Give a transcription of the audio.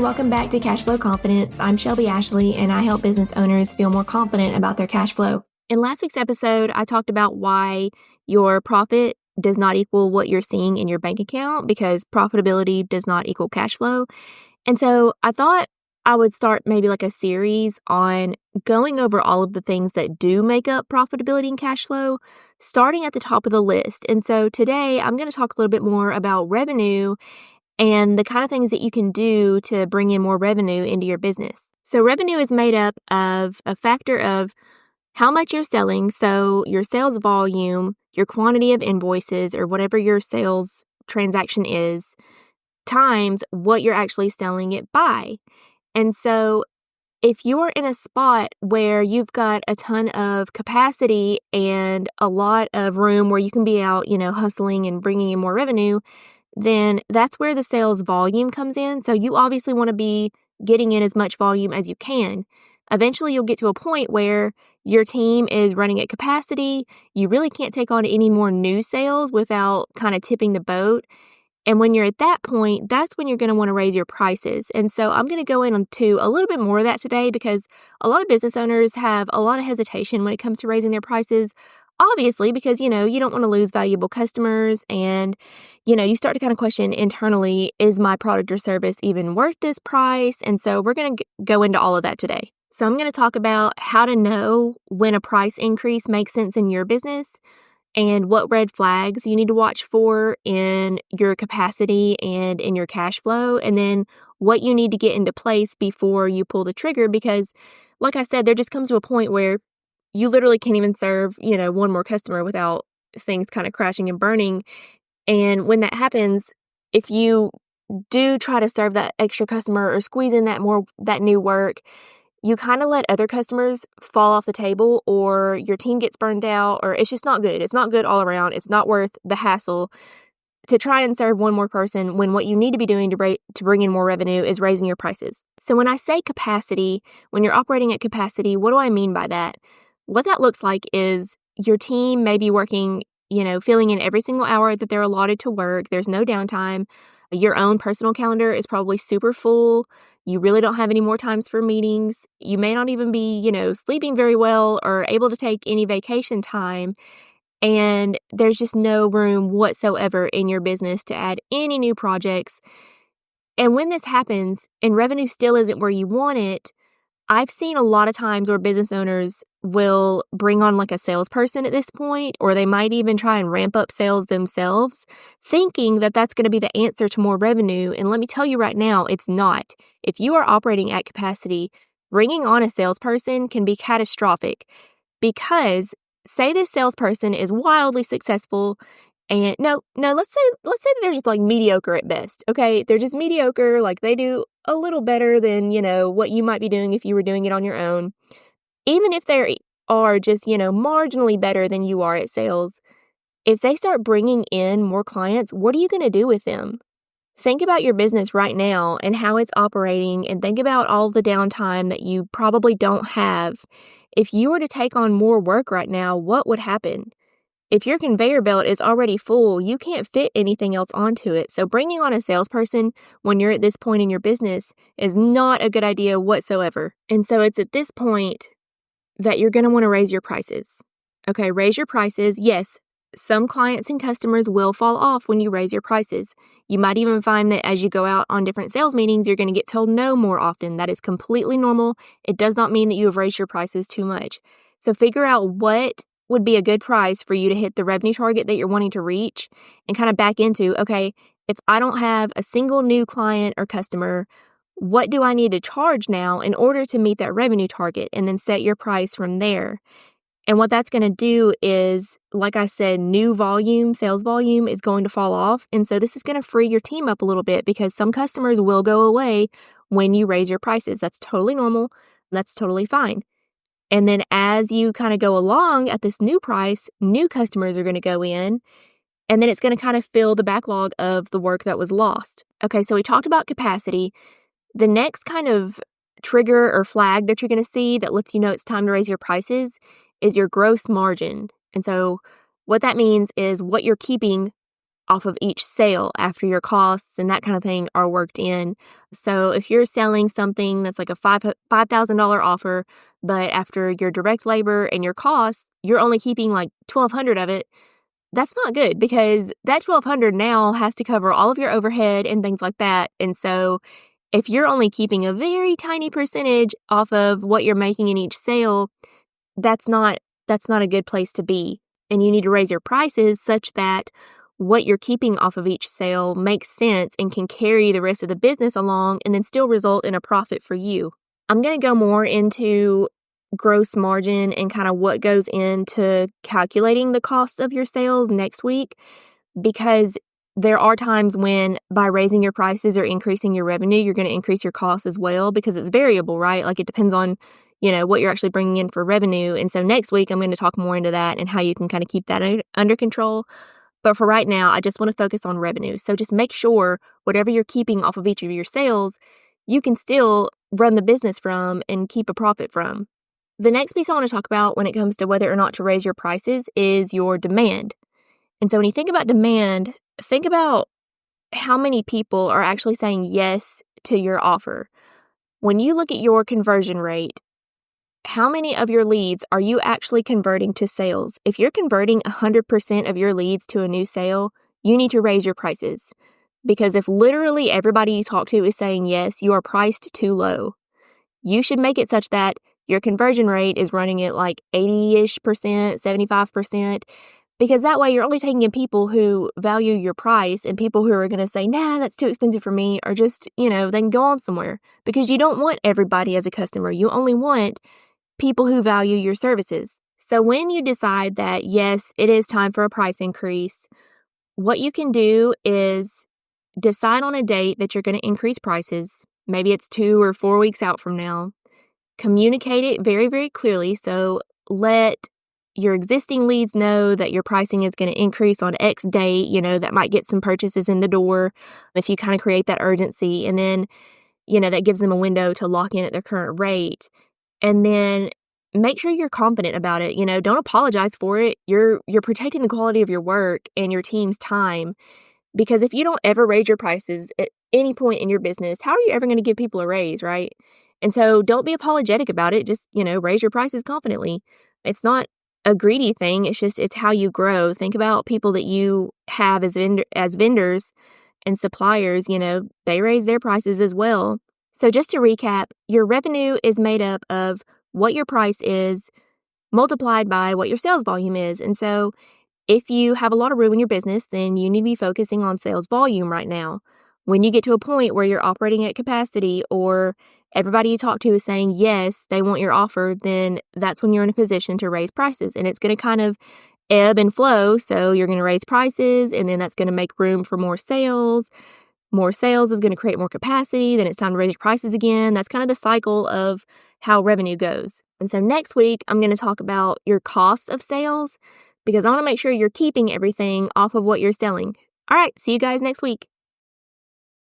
welcome back to Cashflow Confidence. I'm Shelby Ashley, and I help business owners feel more confident about their cash flow. In last week's episode, I talked about why your profit does not equal what you're seeing in your bank account because profitability does not equal cash flow. And so I thought I would start maybe like a series on going over all of the things that do make up profitability and cash flow, starting at the top of the list. And so today I'm going to talk a little bit more about revenue and the kind of things that you can do to bring in more revenue into your business. So revenue is made up of a factor of how much you're selling, so your sales volume, your quantity of invoices, or whatever your sales transaction is, times what you're actually selling it by. And so if you're in a spot where you've got a ton of capacity and a lot of room where you can be out, hustling and bringing in more revenue, then that's where the sales volume comes in. So you obviously want to be getting in as much volume as you can. Eventually, you'll get to a point where your team is running at capacity. You really can't take on any more new sales without kind of tipping the boat. And when you're at that point, that's when you're going to want to raise your prices. And so I'm going to go into a little bit more of that today because a lot of business owners have a lot of hesitation when it comes to raising their prices. Obviously, because, you don't want to lose valuable customers and, you start to kind of question internally, is my product or service even worth this price? And so we're going to go into all of that today. So I'm going to talk about how to know when a price increase makes sense in your business and what red flags you need to watch for in your capacity and in your cash flow, and then what you need to get into place before you pull the trigger because, like I said, there just comes to a point where you literally can't even serve, one more customer without things kind of crashing and burning. And when that happens, if you do try to serve that extra customer or squeeze in that new work, you kind of let other customers fall off the table or your team gets burned out or it's just not good. It's not good all around. It's not worth the hassle to try and serve one more person when what you need to be doing to bring in more revenue is raising your prices. So when I say capacity, when you're operating at capacity, what do I mean by that? What that looks like is your team may be working, filling in every single hour that they're allotted to work. There's no downtime. Your own personal calendar is probably super full. You really don't have any more times for meetings. You may not even be, sleeping very well or able to take any vacation time. And there's just no room whatsoever in your business to add any new projects. And when this happens and revenue still isn't where you want it, I've seen a lot of times where business owners will bring on like a salesperson at this point, or they might even try and ramp up sales themselves, thinking that that's going to be the answer to more revenue. And let me tell you right now, it's not. If you are operating at capacity, bringing on a salesperson can be catastrophic because say this salesperson is wildly successful and let's say that they're just like mediocre at best. Okay, they're just mediocre, like they do a little better than, what you might be doing if you were doing it on your own. Even if they are just, marginally better than you are at sales, if they start bringing in more clients, what are you going to do with them? Think about your business right now and how it's operating and think about all the downtime that you probably don't have. If you were to take on more work right now, what would happen? If your conveyor belt is already full, you can't fit anything else onto it. So bringing on a salesperson when you're at this point in your business is not a good idea whatsoever. And so it's at this point that you're going to want to raise your prices. Okay, raise your prices. Yes, some clients and customers will fall off when you raise your prices. You might even find that as you go out on different sales meetings, you're going to get told no more often. That is completely normal. It does not mean that you have raised your prices too much. So figure out what would be a good price for you to hit the revenue target that you're wanting to reach and kind of back into, okay, if I don't have a single new client or customer, what do I need to charge now in order to meet that revenue target? And then set your price from there. And what that's going to do is, like I said, sales volume is going to fall off. And so this is going to free your team up a little bit because some customers will go away when you raise your prices. That's totally normal. That's totally fine. And then as you kind of go along at this new price, new customers are going to go in, and then it's going to kind of fill the backlog of the work that was lost. Okay, so we talked about capacity. The next kind of trigger or flag that you're going to see that lets you know it's time to raise your prices is your gross margin. And so what that means is what you're keeping off of each sale after your costs and that kind of thing are worked in. So if you're selling something that's like a $5,000 offer, but after your direct labor and your costs, you're only keeping like $1,200 of it, that's not good because that $1,200 now has to cover all of your overhead and things like that. And so if you're only keeping a very tiny percentage off of what you're making in each sale, that's not a good place to be. And you need to raise your prices such that what you're keeping off of each sale makes sense and can carry the rest of the business along and then still result in a profit for you. I'm going to go more into gross margin and kind of what goes into calculating the cost of your sales next week, because there are times when by raising your prices or increasing your revenue, you're going to increase your costs as well because it's variable, right? Like it depends on, what you're actually bringing in for revenue. And so next week, I'm going to talk more into that and how you can kind of keep that under control. But for right now, I just want to focus on revenue. So just make sure whatever you're keeping off of each of your sales, you can still run the business from and keep a profit from. The next piece I want to talk about when it comes to whether or not to raise your prices is your demand. And so when you think about demand, think about how many people are actually saying yes to your offer. When you look at your conversion rate, how many of your leads are you actually converting to sales? If you're converting 100% of your leads to a new sale, you need to raise your prices. Because if literally everybody you talk to is saying yes, you are priced too low. You should make it such that your conversion rate is running at like 80-ish%, 75%, because that way you're only taking in people who value your price and people who are going to say, nah, that's too expensive for me, or just, they can go on somewhere. Because you don't want everybody as a customer. You only want people who value your services. So when you decide that, yes, it is time for a price increase, what you can do is decide on a date that you're going to increase prices. Maybe it's 2 or 4 weeks out from now. Communicate it very, very clearly. So let your existing leads know that your pricing is going to increase on X date. That might get some purchases in the door if you kind of create that urgency. And then, that gives them a window to lock in at their current rate. And then make sure you're confident about it. Don't apologize for it. You're protecting the quality of your work and your team's time. Because if you don't ever raise your prices at any point in your business, how are you ever going to give people a raise, right? And so don't be apologetic about it. Just, raise your prices confidently. It's not a greedy thing. It's how you grow. Think about people that you have as vendors and suppliers, they raise their prices as well. So just to recap, your revenue is made up of what your price is multiplied by what your sales volume is. And so if you have a lot of room in your business, then you need to be focusing on sales volume right now. When you get to a point where you're operating at capacity or everybody you talk to is saying yes, they want your offer, then that's when you're in a position to raise prices. And it's going to kind of ebb and flow. So you're going to raise prices, and then that's going to make room for more sales. More sales is going to create more capacity. Then it's time to raise your prices again. That's kind of the cycle of how revenue goes. And so next week, I'm going to talk about your cost of sales because I want to make sure you're keeping everything off of what you're selling. All right, see you guys next week.